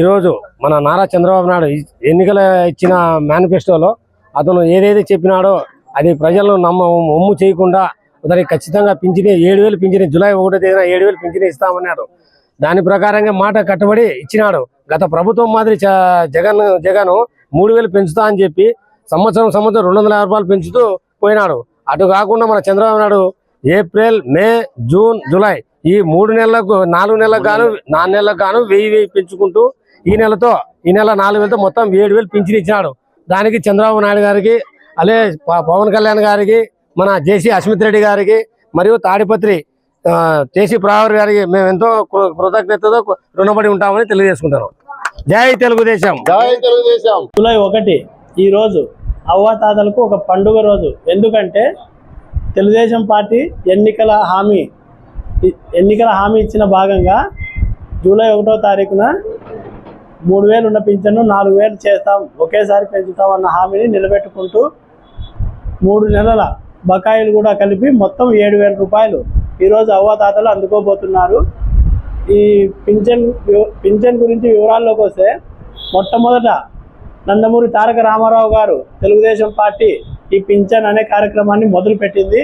ఈరోజు మన నారా చంద్రబాబు నాయుడు ఎన్నికల ఇచ్చిన మేనిఫెస్టోలో అతను ఏదైతే చెప్పినాడో అది ప్రజలను ఒమ్ము చేయకుండా దానికి ఖచ్చితంగా పింఛని 7,000 పింఛని జూలై 1వ తేదీన 7,000 పింఛని ఇస్తామన్నాడు. దాని ప్రకారంగా మాట కట్టుబడి ఇచ్చినాడు. గత ప్రభుత్వం మాదిరి జగన్ 3,000 పెంచుతా అని చెప్పి సంవత్సరం 250 రూపాయలు పెంచుతూ పోయినాడు. అటు కాకుండా మన చంద్రబాబు నాయుడు ఏప్రిల్, మే, జూన్, జూలై ఈ 4 నెలలకు గాను 4 నెలలకు గాను 1000 పెంచుకుంటూ ఈ నెల 4,000తో మొత్తం 7,000 పింఛన్ ఇచ్చినాడు. దానికి చంద్రబాబు నాయుడు గారికి, అలాగే పవన్ కళ్యాణ్ గారికి, మన జేసీ అస్మిత్ రెడ్డి గారికి మరియు తాడిపత్రి జేసీ ప్రావర్ గారికి మేము ఎంతో కృతజ్ఞతతో రుణపడి ఉంటామని తెలియజేసుకుంటాను. జై తెలుగుదేశం. జూలై 1 ఈ రోజు అవ్వాతాతలకు ఒక పండుగ రోజు. ఎందుకంటే తెలుగుదేశం పార్టీ ఎన్నికల హామీ ఇచ్చిన భాగంగా జూలై 1వ తారీఖున 3,000 ఉన్న పింఛన్ను 4,000 చేస్తాం, ఒకేసారి పెంచుతాం అన్న హామీని నిలబెట్టుకుంటూ 3 నెలల బకాయిలు కూడా కలిపి మొత్తం 7,000 రూపాయలు ఈరోజు అవ్వాతాతలు అందుకోబోతున్నారు. ఈ పింఛన్ గురించి వివరాల్లోకి వస్తే, మొట్టమొదట నందమూరి తారక రామారావు గారు తెలుగుదేశం పార్టీ ఈ పింఛన్ అనే కార్యక్రమాన్ని మొదలుపెట్టింది.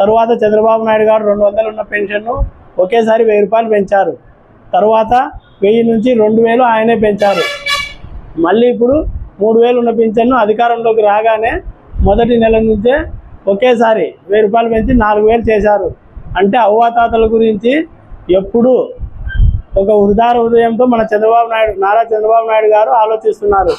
తరువాత చంద్రబాబు నాయుడు గారు 200 ఉన్న పెన్షన్ను ఒకేసారి 1,000 రూపాయలు పెంచారు. తరువాత 1000 నుంచి 2,000 ఆయనే పెంచారు. మళ్ళీ ఇప్పుడు 3,000 ఉన్న పింఛన్ను అధికారంలోకి రాగానే మొదటి నెల నుంచే ఒకేసారి 1,000 రూపాయలు పెంచి 4,000 చేశారు. అంటే అవ్వాతాతల గురించి ఎప్పుడు ఒక ఉదార హృదయంతో మన నారా చంద్రబాబు నాయుడు గారు ఆలోచిస్తున్నారు.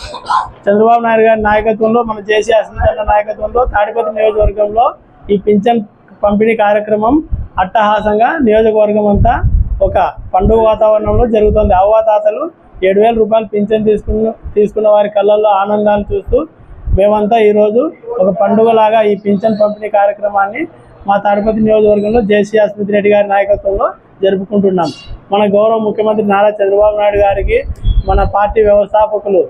చంద్రబాబు నాయుడు గారి నాయకత్వంలో, మన జేసీ అస్మిత్ నాయకత్వంలో తాడిపత్రి నియోజకవర్గంలో ఈ పింఛన్ పంపిణీ కార్యక్రమం అట్టహాసంగా నియోజకవర్గం అంతా ఒక పండుగ వాతావరణంలో జరుగుతుంది. అవ్వాతాతలు 7,000 రూపాయలు పింఛన్ తీసుకున్న వారి కళ్ళల్లో ఆనందాలు చూస్తూ మేమంతా ఈరోజు ఒక పండుగలాగా ఈ పింఛన్ పంపిణీ కార్యక్రమాన్ని మా తాడిపత్రి నియోజకవర్గంలో జేసీ అస్మిత్ రెడ్డి గారి నాయకత్వంలో జరుపుకుంటున్నాం. మన గౌరవ ముఖ్యమంత్రి నారా చంద్రబాబు నాయుడు గారికి, మన పార్టీ వ్యవస్థాపకులు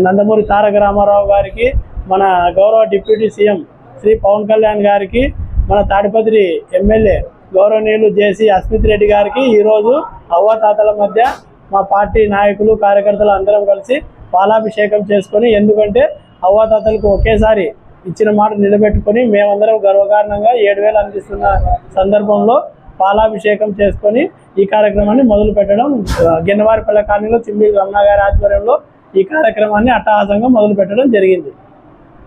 నందమూరి తారక రామారావు గారికి, మన గౌరవ డిప్యూటీ సీఎం శ్రీ పవన్ కళ్యాణ్ గారికి, మన తాడిపత్రి ఎమ్మెల్యే గౌరవనీయులు జేసీ అస్మిత్ రెడ్డి గారికి ఈరోజు అవ్వాతాతల మధ్య మా పార్టీ నాయకులు, కార్యకర్తలు అందరం కలిసి పాలాభిషేకం చేసుకొని, ఎందుకంటే అవ్వాతాతలకు ఒకేసారి ఇచ్చిన మాట నిలబెట్టుకొని మేమందరం గర్వకారణంగా 7,000 అందిస్తున్న సందర్భంలో పాలాభిషేకం చేసుకొని ఈ కార్యక్రమాన్ని మొదలు పెట్టడం, గిన్నవారిపల్లె కాలనీలో చిమ్మిలి రమణ గారి ఆధ్వర్యంలో ఈ కార్యక్రమాన్ని అట్టహాసంగా మొదలు పెట్టడం జరిగింది.